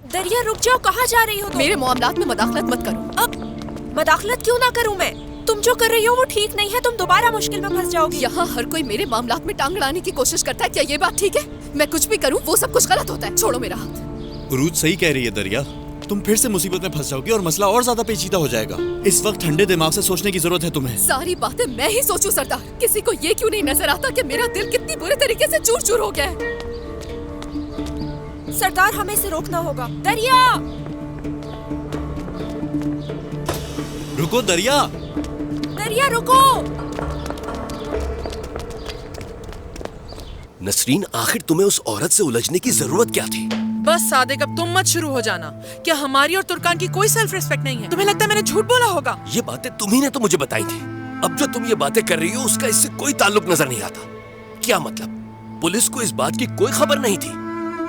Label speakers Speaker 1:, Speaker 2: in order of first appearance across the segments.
Speaker 1: دریا رک جاؤ، کہاں جا رہی ہو تم؟
Speaker 2: میرے معاملات میں مداخلت مت کرو.
Speaker 1: اب مداخلت کیوں نہ کروں میں؟ تم جو کر رہی ہو وہ ٹھیک نہیں ہے، تم دوبارہ مشکل میں پھنس جاؤ گی.
Speaker 2: یہاں ہر کوئی میرے معاملات میں ٹانگ اڑانے کی کوشش کرتا ہے. کیا یہ بات ٹھیک ہے؟ میں کچھ بھی کروں وہ سب کچھ غلط ہوتا ہے. چھوڑو میرا ہاتھ.
Speaker 3: عروج صحیح کہہ رہی ہے دریا، تم پھر سے مصیبت میں پھنس جاؤ گی اور مسئلہ اور زیادہ پیچیدہ ہو جائے گا. اس وقت ٹھنڈے دماغ سے سوچنے کی ضرورت ہے تمہیں.
Speaker 2: ساری باتیں میں ہی سوچوں سردار. کسی کو یہ کیوں نہیں نظر آتا کہ میرا دل کتنی برے طریقے سے چور چور ہو گیا ہے؟
Speaker 1: سردار ہمیں اسے روکنا ہوگا. دریا
Speaker 3: رکو دریا.
Speaker 1: دریا رکو.
Speaker 4: نسرین، آخر تمہیں اس عورت سے الجھنے کی ضرورت کیا تھی؟
Speaker 5: بس صادق، اب تم مت شروع ہو جانا. کیا ہماری اور ترکان کی کوئی سیلف ریسپیکٹ نہیں ہے؟ تمہیں لگتا ہے میں نے جھوٹ بولا ہوگا؟
Speaker 4: یہ باتیں تمہیں نے تو مجھے بتائی تھی. اب جو تم یہ باتیں کر رہی ہو اس کا اس سے کوئی تعلق نظر نہیں آتا. کیا مطلب پولیس کو اس بات کی کوئی خبر نہیں تھی؟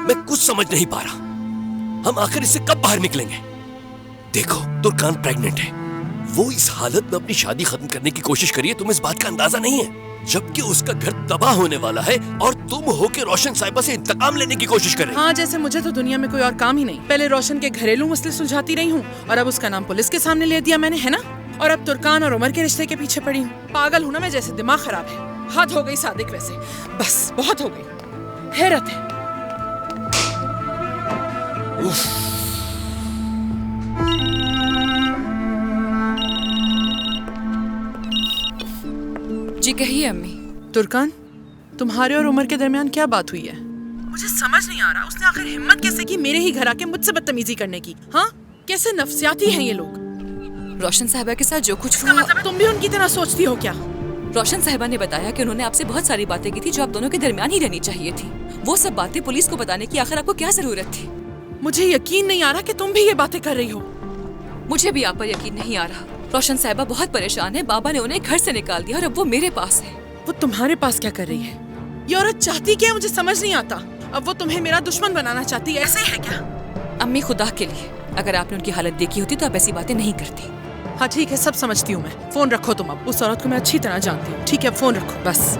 Speaker 4: میں کچھ سمجھ نہیں پا رہا. ہم آخر اس سے کب باہر نکلیں گے؟ دیکھو، ترکان پریگننٹ ہے. وہ اس حالت میں اپنی شادی ختم کرنے کی کوشش کری ہے. تمہیں اس بات کا اندازہ نہیں ہے؟ جبکہ اس کا گھر تباہ ہونے والا ہے اور تم ہو کے روشن صاحبہ سے انتقام لینے کی کوشش کر رہے.
Speaker 5: ہاں، جیسے مجھے تو دنیا میں کوئی اور کام ہی نہیں. پہلے روشن کے گھریلو مسئلے سلجھاتی رہی ہوں اور اب اس کا نام پولیس کے سامنے لے دیا میں نے، ہے نا؟ اور اب ترکان اور عمر کے رشتے کے پیچھے پڑی ہوں. پاگل ہوں نا میں، جیسے دماغ خراب ہے. حد ہو گئی صادق، ویسے بس بہت ہو گئی. حیرت ہے.
Speaker 2: جی کہیے امی.
Speaker 5: ترکان، تمہارے اور عمر کے درمیان کیا بات ہوئی ہے؟ مجھے سمجھ نہیں آ رہا اس نے آخر ہمت کیسے کی میرے ہی گھر آ کے مجھ سے بدتمیزی کرنے کی؟ ہاں، کیسے نفسیاتی ہیں یہ لوگ.
Speaker 2: روشن صاحبہ کے ساتھ جو کچھ
Speaker 5: اس کا مطلب تم بھی ان کی طرح سوچتی ہو کیا؟
Speaker 2: روشن صاحبہ نے بتایا کہ انہوں نے آپ سے بہت ساری باتیں کی تھی جو آپ دونوں کے درمیان ہی رہنی چاہیے تھی. وہ سب باتیں پولیس کو بتانے کی آخر آپ کو کیا ضرورت تھی؟
Speaker 5: مجھے یقین نہیں آ رہا کہ تم بھی یہ باتیں کر رہی ہو.
Speaker 2: مجھے بھی آپ پر یقین نہیں آ رہا. روشن صاحبہ بہت پریشان ہے. بابا نے انہیں گھر سے نکال دیا اور اب وہ میرے پاس ہے.
Speaker 5: وہ تمہارے پاس کیا کر رہی ہے؟ یہ عورت چاہتی کیا ہے مجھے سمجھ نہیں آتا. اب وہ تمہیں میرا دشمن بنانا چاہتی ہے، ایسے ہی ہے کیا؟
Speaker 2: امی خدا کے لیے اگر آپ نے ان کی حالت دیکھی ہوتی تو آپ ایسی باتیں نہیں کرتی.
Speaker 5: ہاں ٹھیک ہے، سب سمجھتی ہوں میں. فون رکھو تم. اب اس عورت کو میں اچھی طرح جانتی ہوں. ٹھیک ہے، فون رکھو بس.